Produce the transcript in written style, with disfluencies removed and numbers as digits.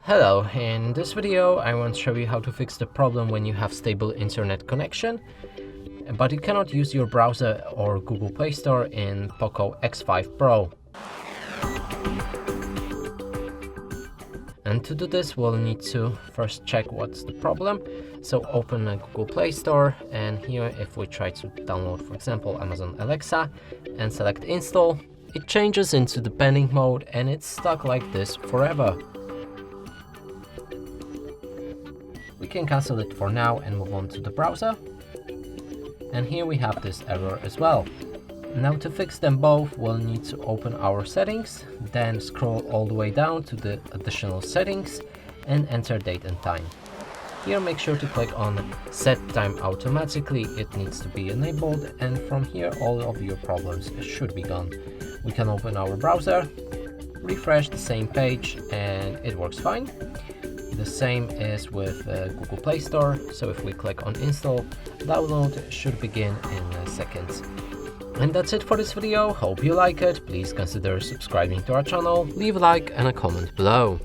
Hello, in this video I want to show you how to fix the problem when you have stable internet connection, but you cannot use your browser or Google Play Store in POCO X5 Pro. And to do this we'll need to first check what's the problem. So open a Google Play Store, and here if we try to download, for example, Amazon Alexa and select install, it changes into the pending mode and it's stuck like this forever. We can cancel it for now and move on to the browser. And here we have this error as well. Now to fix them both, we'll need to open our settings, then scroll all the way down to the additional settings and enter date and time. Here make sure to click on set time automatically, it needs to be enabled, and from here all of your problems should be gone. We can open our browser, refresh the same page and it works fine. The same is with Google Play Store, so if we click on install, download should begin in seconds. And that's it for this video, hope you like it, please consider subscribing to our channel, leave a like and a comment below.